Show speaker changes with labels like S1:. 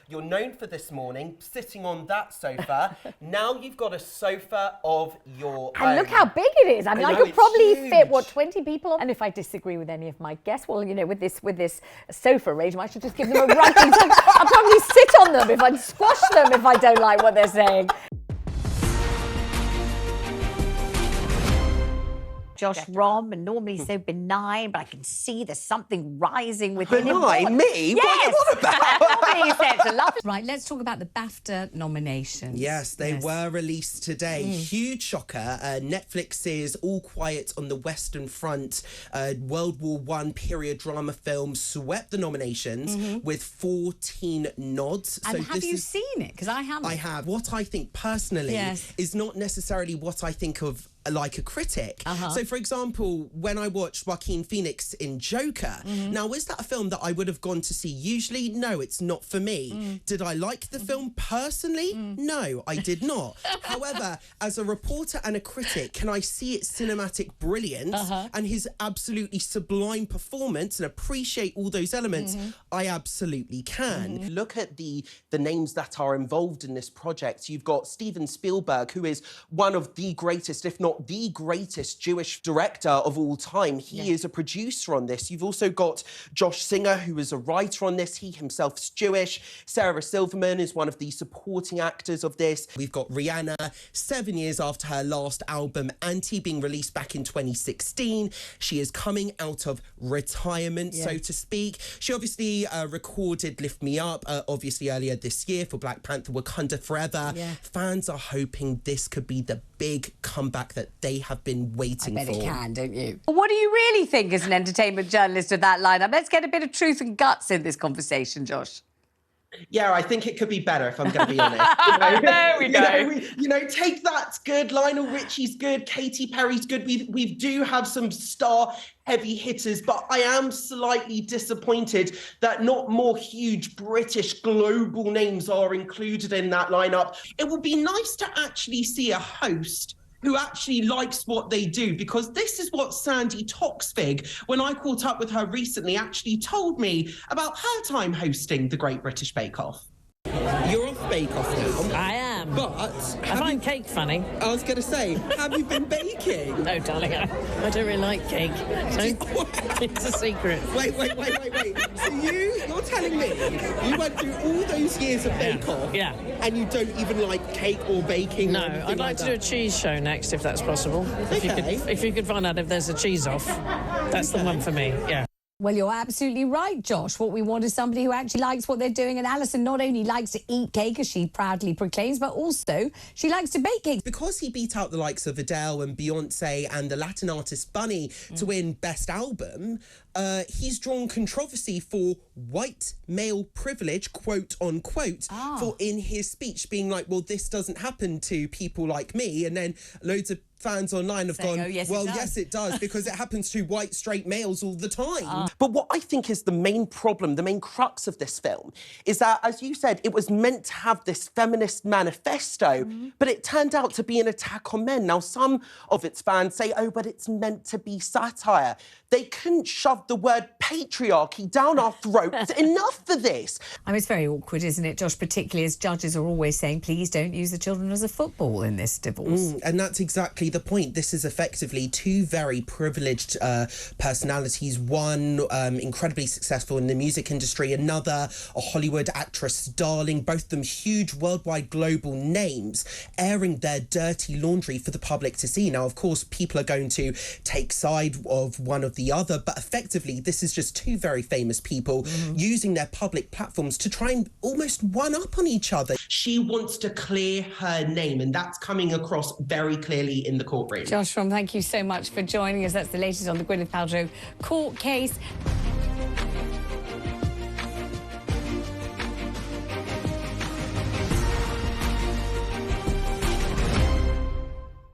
S1: You're known for this morning, sitting on that sofa. Now you've got a sofa of your own.
S2: And look how big it is. I mean, I could probably fit, what, 20 people on? And if I disagree with any of my guests, well, you know, with this sofa arrangement, I should just give them a rugby. I'll probably sit on them if I squash them if I don't like what they're saying. Josh Rom, and normally so benign, but I can see there's something rising within him.
S1: Benign? Me?
S2: Yes.
S1: What are you on about?
S2: Normally he says a lot.
S3: Right, let's talk about the BAFTA nominations.
S4: Yes, they were released today. Huge shocker. Netflix's All Quiet on the Western Front, World War I period drama film, swept the nominations with 14 nods.
S3: And have you seen it? Because I haven't.
S4: I have. What I think personally is not necessarily what I think of like a critic. So, for example, when I watched Joaquin Phoenix in Joker, now, is that a film that I would have gone to see? Usually, no, it's not for me. Did I like the film personally? No, I did not. However, as a reporter and a critic, can I see its cinematic brilliance and his absolutely sublime performance and appreciate all those elements? I absolutely can.
S1: Look at the names that are involved in this project. You've got Steven Spielberg, who is one of the greatest, if not the greatest Jewish director of all time. He is a producer on this. You've also got Josh Singer, who is a writer on this. He himself is Jewish. Sarah Silverman is one of the supporting actors of this.
S4: We've got Rihanna, 7 years after her last album, Anti, being released back in 2016. She is coming out of retirement, so to speak. She obviously recorded Lift Me Up, obviously earlier this year for Black Panther Wakanda Forever. Fans are hoping this could be the big comeback that they have been waiting for.
S2: I bet it can, don't you? What do you really think as an entertainment journalist of that lineup? Let's get a bit of truth and guts in this conversation, Josh.
S1: Yeah, I think it could be better, if I'm going to be honest.
S2: There we go.
S1: Take That's good. Lionel Richie's good. Katy Perry's good. We do have some star heavy hitters, but I am slightly disappointed that not more huge British global names are included in that lineup. It would be nice to actually see a host who actually likes what they do, because this is what Sandy Toksvig, when I caught up with her recently, actually told me about her time hosting the Great British Bake Off.
S4: You're off Bake Off now.
S5: I am.
S4: But
S5: I find cake funny.
S4: I was going to say, have you been baking?
S5: No, darling, I don't really like cake. It's a secret.
S4: Wait. So you're telling me you went through all those years of Bake Off and you don't even like cake or baking?
S5: No,
S4: or
S5: I'd like to do a cheese show next, if that's possible. If you could find out if there's a cheese off, that's the one for me,
S3: Well, you're absolutely right, Josh. What we want is somebody who actually likes what they're doing. And Alison not only likes to eat cake, as she proudly proclaims, but also she likes to bake cake.
S4: Because he beat out the likes of Adele and Beyonce and the Latin artist Bunny to win Best Album, he's drawn controversy for white male privilege, quote unquote, for in his speech being like, well, this doesn't happen to people like me. And then loads of fans online have gone, yes, it does, because it happens to white straight males all the time.
S1: But what I think is the main problem, the main crux of this film, is that, as you said, it was meant to have this feminist manifesto, but it turned out to be an attack on men. Now, some of its fans say, oh, but it's meant to be satire. They couldn't shove the word patriarchy down our throats. Enough for this.
S3: I mean, it's very awkward, isn't it, Josh, particularly as judges are always saying, please don't use the children as a football in this divorce.
S4: And that's exactly the point. This is effectively two very privileged personalities. One incredibly successful in the music industry, another a Hollywood actress darling, both of them huge worldwide global names, airing their dirty laundry for the public to see. Now, of course, people are going to take side of one of the other, but effectively this is just two very famous people using their public platforms to try and almost one up on each other.
S1: She wants to clear her name, and that's coming across very clearly in the courtroom.
S3: Josh Rom, thank you so much for joining us. That's the latest on the Gwyneth Paltrow court case.